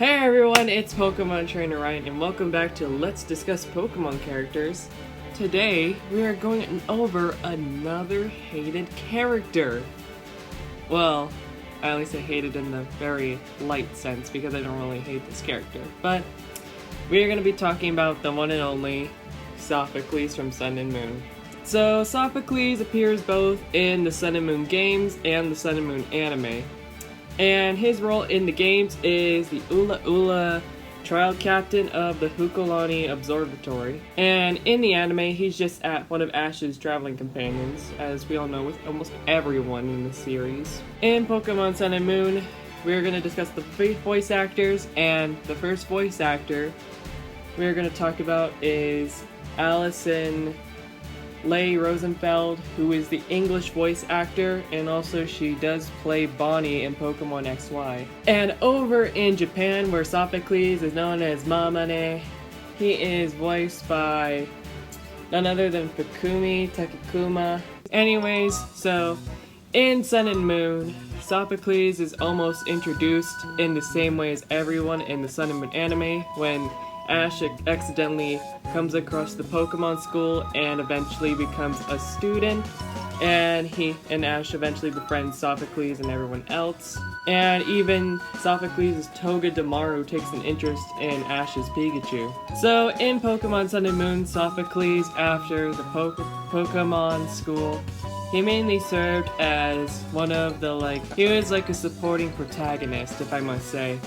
Hey everyone, it's Pokemon Trainer Ryan, and welcome back to Let's Discuss Pokemon Characters. Today, we are going over another hated character. Well, I only say hated in the very light sense because I don't really hate this character. But we are going to be talking about the one and only Sophocles from Sun and Moon. So, Sophocles appears both in the Sun and Moon games and the Sun and Moon anime. And his role in the games is the Alola trial captain of the Hukulani Observatory. And in the anime, he's just one of Ash's traveling companions, as we all know with almost everyone in the series. In Pokemon Sun and Moon, we're going to discuss the voice actors, and the first voice actor we're going to talk about is Allison Leigh Rosenfeld, who is the English voice actor, and also she does play Bonnie in Pokemon XY. And over in Japan, where Sophocles is known as Mamane, he is voiced by none other than Fukumi Takakuma. Anyways, so in Sun and Moon, Sophocles is almost introduced in the same way as everyone in the Sun and Moon anime, when Ash accidentally comes across the Pokemon school and eventually becomes a student, and Ash eventually befriends Sophocles and everyone else. And even Sophocles' Togedemaru takes an interest in Ash's Pikachu. So in Pokemon Sun and Moon, Sophocles, after the Pokemon school, he mainly served as one of he was like a supporting protagonist, if I must say.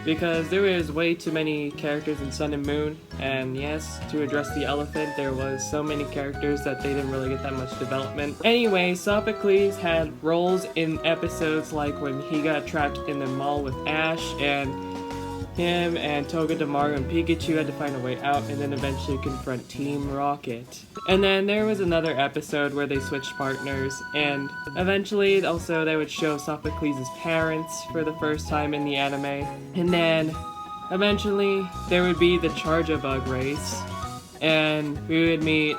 Because there was way too many characters in Sun and Moon, and yes, to address the elephant, there was so many characters that they didn't really get that much development. Anyway, Sophocles had roles in episodes like when he got trapped in the mall with Ash, and him and Togedemaru and Pikachu had to find a way out and then eventually confront Team Rocket. And then there was another episode where they switched partners, and eventually also they would show Sophocles' parents for the first time in the anime. And then eventually there would be the Charjabug race, and we would meet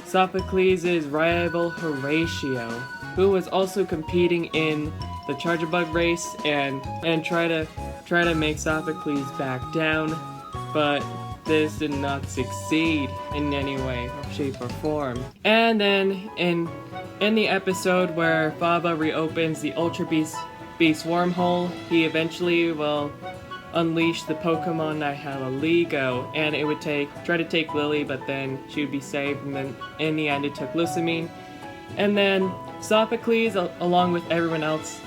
Sophocles' rival Horatio, who was also competing in the Charjabug race and try to make Sophocles back down, but this did not succeed in any way, shape, or form. And then in the episode where Faba reopens the Ultra Beast wormhole, he eventually will unleash the Pokemon Nihilego, and it would try to take Lily, but then she would be saved, and then in the end it took Lusamine. And then Sophocles, along with everyone else,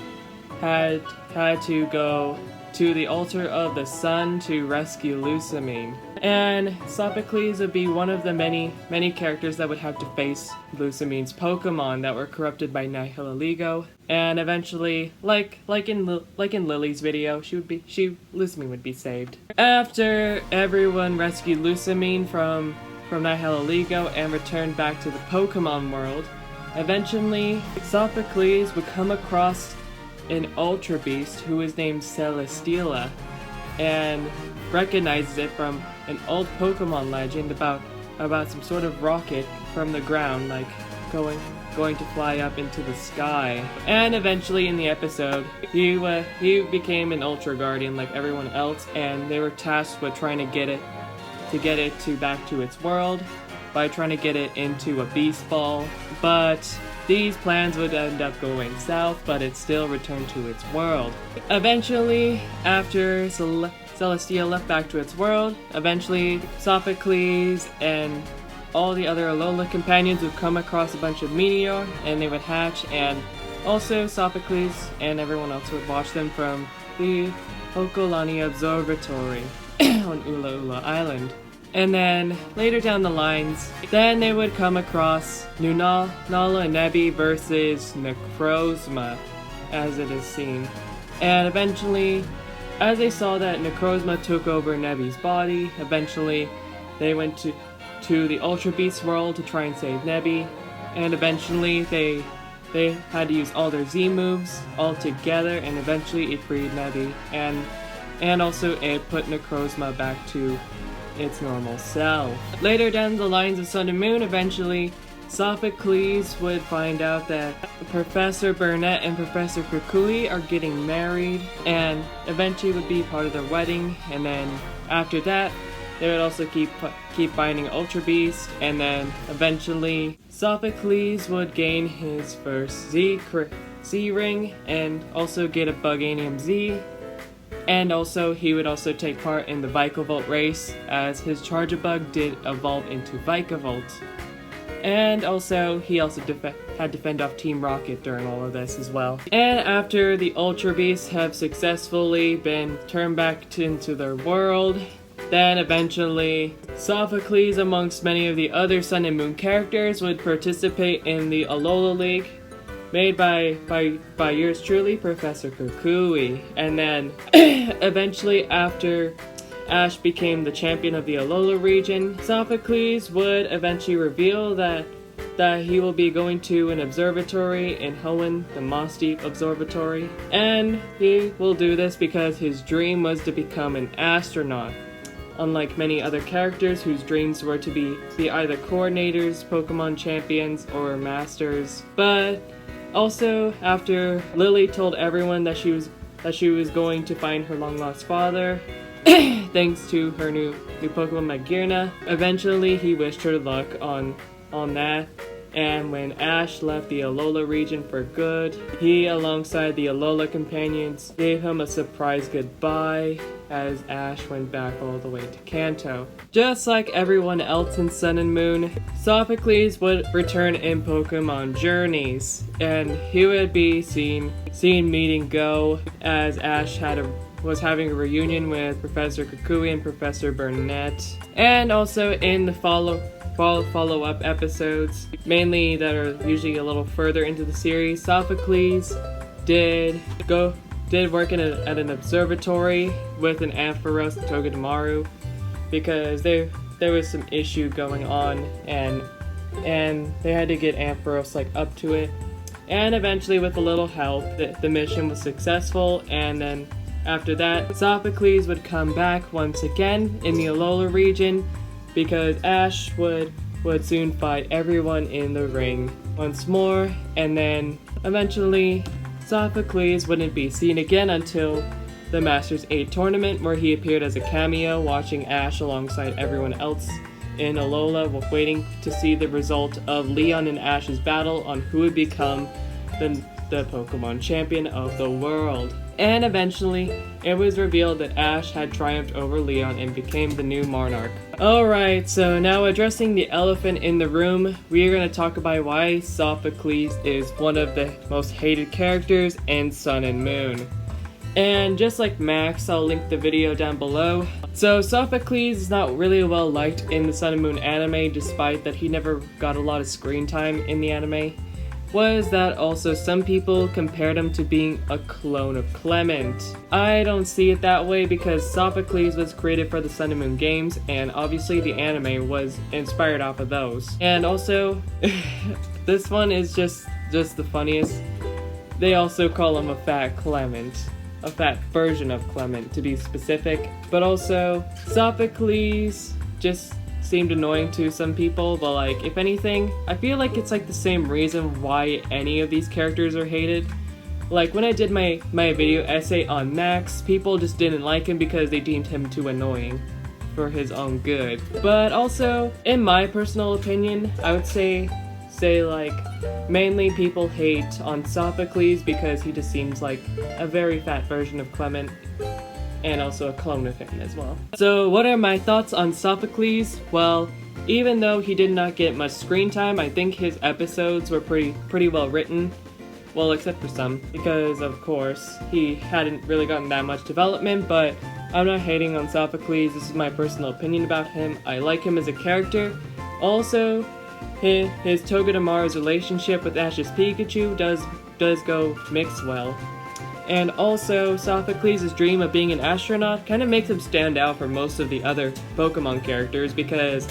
had to go to the altar of the sun to rescue Lusamine. And Sophocles would be one of the many characters that would have to face Lusamine's Pokemon that were corrupted by Nihilego. And eventually, like in Lily's video, Lusamine would be saved. After everyone rescued Lusamine from Nihilego and returned back to the Pokemon world, eventually Sophocles would come across an Ultra Beast who is named Celesteela, and recognizes it from an old Pokemon legend about some sort of rocket from the ground, like going to fly up into the sky. And eventually in the episode, he became an Ultra Guardian like everyone else, and they were tasked with trying to get it back to its world by trying to get it into a Beast Ball. But these plans would end up going south, but it still returned to its world. Eventually, after Celesteela left back to its world, eventually Sophocles and all the other Alola companions would come across a bunch of meteor, and they would hatch, and also Sophocles and everyone else would watch them from the Hukulani Observatory on Ula Ula Island. And then, later down the lines, then they would come across Nala and Nebby versus Necrozma, as it is seen. And eventually, as they saw that Necrozma took over Nebby's body, eventually they went to the Ultra Beast world to try and save Nebby. And eventually they had to use all their Z moves all together, and eventually it freed Nebby. And also it put Necrozma back to its normal self. Later down the lines of Sun and Moon, eventually Sophocles would find out that Professor Burnett and Professor Kukui are getting married, and eventually would be part of their wedding, and then after that, they would also keep finding Ultra Beast, and then eventually Sophocles would gain his first Z ring, and also get a Buganium Z. And also, he would also take part in the Vikavolt race, as his Charjabug did evolve into Vikavolt. And also, he also had to fend off Team Rocket during all of this as well. And after the Ultra Beasts have successfully been turned back into their world, then eventually, Sophocles, amongst many of the other Sun and Moon characters, would participate in the Alola League, made by yours truly, Professor Kukui. And then, eventually, after Ash became the champion of the Alola region, Sophocles would eventually reveal that he will be going to an observatory in Hoenn, the Moss Deep Observatory. And he will do this because his dream was to become an astronaut. Unlike many other characters whose dreams were to be either coordinators, Pokemon champions, or masters. But also, after Lily told everyone that she was going to find her long-lost father, thanks to her new Pokemon Magearna, eventually he wished her luck on that. And when Ash left the Alola region for good, he, alongside the Alola companions, gave him a surprise goodbye as Ash went back all the way to Kanto. Just like everyone else in Sun and Moon, Sophocles would return in Pokémon Journeys, and he would be seen meeting Go as Ash was having a reunion with Professor Kukui and Professor Burnett. And also in the follow-up episodes, mainly that are usually a little further into the series, Sophocles did work at an observatory with an Ampharos Togedemaru, because there was some issue going on, and they had to get Ampharos up to it. And eventually, with a little help, the mission was successful, and then after that, Sophocles would come back once again in the Alola region, because Ash would soon fight everyone in the ring once more, and then eventually Sophocles wouldn't be seen again until the Masters 8 tournament, where he appeared as a cameo watching Ash alongside everyone else in Alola, waiting to see the result of Leon and Ash's battle on who would become the Pokemon champion of the world. And eventually, it was revealed that Ash had triumphed over Leon and became the new Monarch. Alright, so now addressing the elephant in the room, we are going to talk about why Sophocles is one of the most hated characters in Sun and Moon. And just like Max, I'll link the video down below. So Sophocles is not really well liked in the Sun and Moon anime, despite that he never got a lot of screen time in the anime. Was that also some people compared him to being a clone of Clement. I don't see it that way, because Sophocles was created for the Sun and Moon games, and obviously the anime was inspired off of those. And also, this one is just the funniest. They also call him a fat Clement. A fat version of Clement, to be specific. But also, Sophocles just seemed annoying to some people, but if anything, I feel like it's the same reason why any of these characters are hated. When I did my video essay on Max, people just didn't like him because they deemed him too annoying for his own good. But also, in my personal opinion, I would say mainly people hate on Sophocles because he just seems like a very fat version of Clement, and also a clone of him as well. So what are my thoughts on Sophocles? Well, even though he did not get much screen time, I think his episodes were pretty well written. Well, except for some, because of course, he hadn't really gotten that much development, but I'm not hating on Sophocles. This is my personal opinion about him. I like him as a character. Also, his Togedemaru's relationship with Ash's Pikachu does go mix well. And also, Sophocles' dream of being an astronaut kind of makes him stand out from most of the other Pokemon characters, because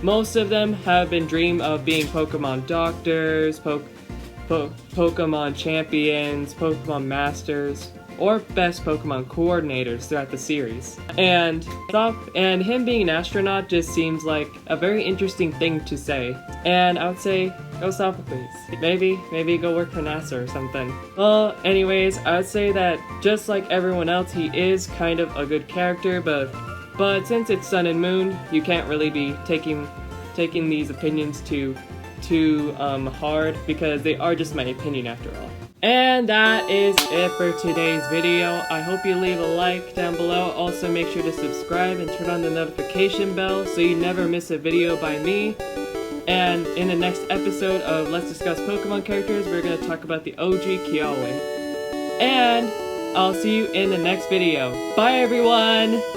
most of them have been dream of being Pokemon doctors, Pokemon champions, Pokemon masters. or best Pokemon coordinators throughout the series. And him being an astronaut just seems like a very interesting thing to say. And I would say, go Sophocles. Maybe go work for NASA or something. Well, anyways, I would say that just like everyone else, he is kind of a good character, but since it's Sun and Moon, you can't really be taking these opinions too hard, because they are just my opinion after all. And that is it for today's video. I hope you leave a like down below. Also make sure to subscribe and turn on the notification bell so you never miss a video by me. And in the next episode of Let's Discuss Pokemon Characters, we're going to talk about the OG Kiawe. And I'll see you in the next video. Bye everyone!